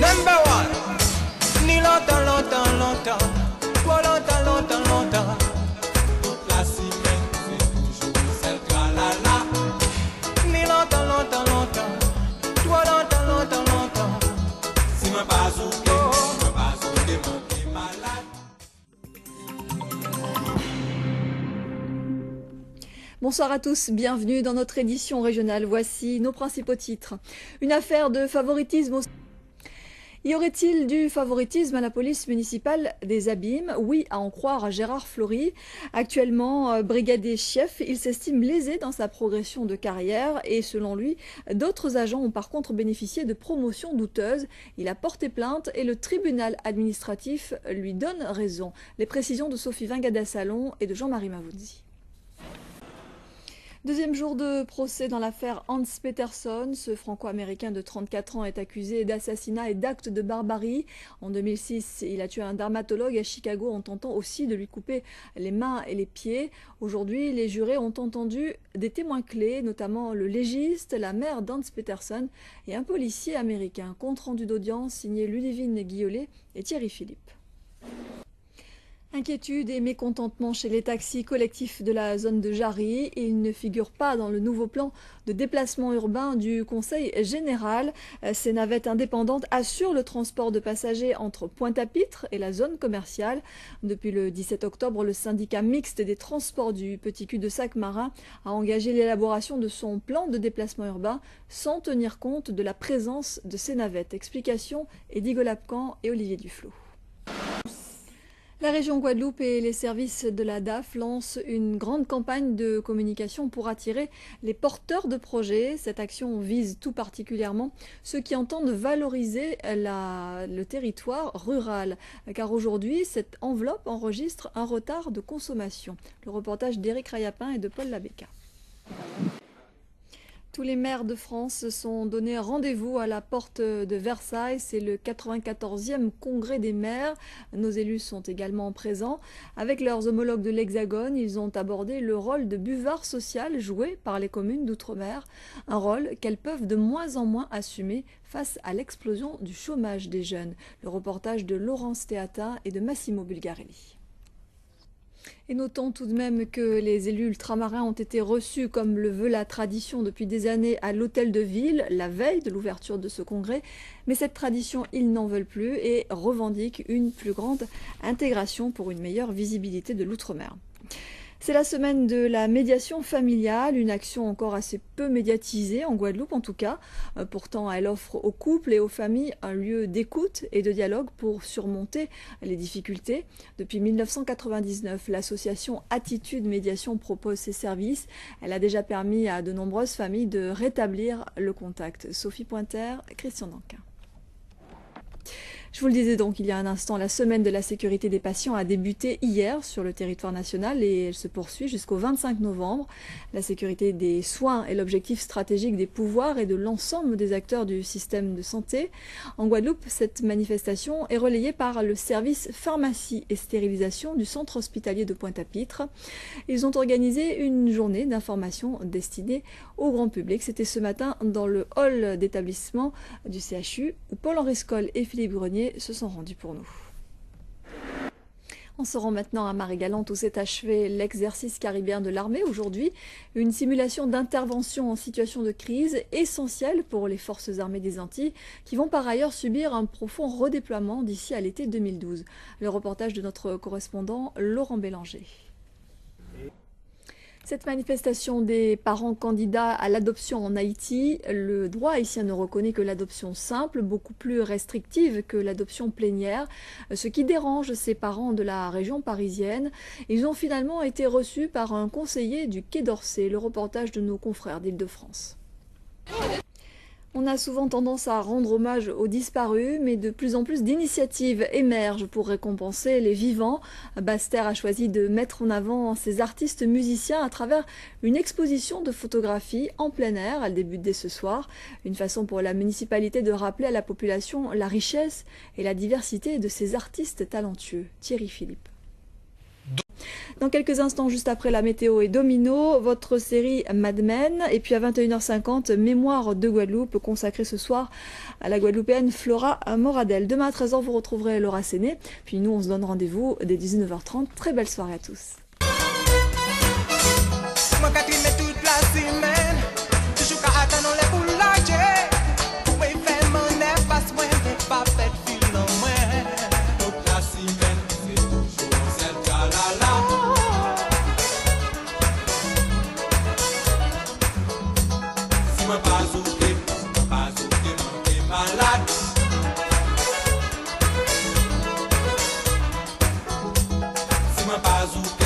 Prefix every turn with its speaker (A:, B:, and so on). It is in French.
A: Number one. Ni longtemps, longtemps, longtemps. Trop longtemps, longtemps, longtemps. Toute la semaine, c'est toujours celle tra-la-la. Ni longtemps, longtemps, longtemps. Trop longtemps, longtemps, longtemps. Si ma base ou t'es malade.
B: Bonsoir à tous, bienvenue dans notre édition régionale. Voici nos principaux titres. Une affaire de favoritisme au... Y aurait-il du favoritisme à la police municipale des Abîmes? Oui, à en croire Gérard Flory. Actuellement brigadier chef, il s'estime lésé dans sa progression de carrière et selon lui, d'autres agents ont par contre bénéficié de promotions douteuses. Il a porté plainte et le tribunal administratif lui donne raison. Les précisions de Sophie Vingada-Salon et de Jean-Marie Mavounzi. Deuxième jour de procès dans l'affaire Hans Peterson. Ce franco-américain de 34 ans est accusé d'assassinat et d'actes de barbarie. En 2006, il a tué un dermatologue à Chicago en tentant aussi de lui couper les mains et les pieds. Aujourd'hui, les jurés ont entendu des témoins clés, notamment le légiste, la mère d'Hans Peterson et un policier américain. Compte rendu d'audience signé Ludivine Guillolet et Thierry Philippe. Inquiétude et mécontentement chez les taxis collectifs de la zone de Jarry. Ils ne figurent pas dans le nouveau plan de déplacement urbain du Conseil général. Ces navettes indépendantes assurent le transport de passagers entre Pointe-à-Pitre et la zone commerciale. Depuis le 17 octobre, le syndicat mixte des transports du Petit Cul de Sac-Marin a engagé l'élaboration de son plan de déplacement urbain sans tenir compte de la présence de ces navettes. Explication Eddie Lapcan et Olivier Duflot. La région Guadeloupe et les services de la DAF lancent une grande campagne de communication pour attirer les porteurs de projets. Cette action vise tout particulièrement ceux qui entendent valoriser le territoire rural. Car aujourd'hui, cette enveloppe enregistre un retard de consommation. Le reportage d'Éric Rayapin et de Paul Labéca. Tous les maires de France se sont donné rendez-vous à la porte de Versailles. C'est le 94e congrès des maires. Nos élus sont également présents. Avec leurs homologues de l'Hexagone, ils ont abordé le rôle de buvard social joué par les communes d'outre-mer. Un rôle qu'elles peuvent de moins en moins assumer face à l'explosion du chômage des jeunes. Le reportage de Laurence Théatin et de Massimo Bulgarelli. Et notons tout de même que les élus ultramarins ont été reçus, comme le veut la tradition depuis des années, à l'hôtel de ville, la veille de l'ouverture de ce congrès. Mais cette tradition, ils n'en veulent plus et revendiquent une plus grande intégration pour une meilleure visibilité de l'outre-mer. C'est la semaine de la médiation familiale, une action encore assez peu médiatisée, en Guadeloupe en tout cas. Pourtant, elle offre aux couples et aux familles un lieu d'écoute et de dialogue pour surmonter les difficultés. Depuis 1999, l'association Attitude Médiation propose ses services. Elle a déjà permis à de nombreuses familles de rétablir le contact. Sophie Pointer, Christian Danquin. Je vous le disais donc il y a un instant, la semaine de la sécurité des patients a débuté hier sur le territoire national et elle se poursuit jusqu'au 25 novembre. La sécurité des soins est l'objectif stratégique des pouvoirs et de l'ensemble des acteurs du système de santé. En Guadeloupe, cette manifestation est relayée par le service pharmacie et stérilisation du centre hospitalier de Pointe-à-Pitre. Ils ont organisé une journée d'information destinée au grand public. C'était ce matin dans le hall d'établissement du CHU où Paul-Henri Scoll et Philippe Grenier se sont rendus pour nous. On se rend maintenant à Marie-Galante où s'est achevé l'exercice caribéen de l'armée aujourd'hui, une simulation d'intervention en situation de crise essentielle pour les forces armées des Antilles qui vont par ailleurs subir un profond redéploiement d'ici à l'été 2012. Le reportage de notre correspondant Laurent Bélanger. Cette manifestation des parents candidats à l'adoption en Haïti, le droit haïtien ne reconnaît que l'adoption simple, beaucoup plus restrictive que l'adoption plénière, ce qui dérange ces parents de la région parisienne. Ils ont finalement été reçus par un conseiller du Quai d'Orsay, le reportage de nos confrères d'Île-de-France. On a souvent tendance à rendre hommage aux disparus, mais de plus en plus d'initiatives émergent pour récompenser les vivants. Basse-Terre a choisi de mettre en avant ces artistes musiciens à travers une exposition de photographie en plein air. Elle débute dès ce soir. Une façon pour la municipalité de rappeler à la population la richesse et la diversité de ces artistes talentueux. Thierry Philippe. Dans quelques instants, juste après la météo et Domino, votre série Mad Men. Et puis à 21h50, Mémoire de Guadeloupe, consacrée ce soir à la Guadeloupéenne Flora Moradel. Demain à 13h, vous retrouverez Laura Séné. Puis nous, on se donne rendez-vous dès 19h30. Très belle soirée à tous.
A: Pas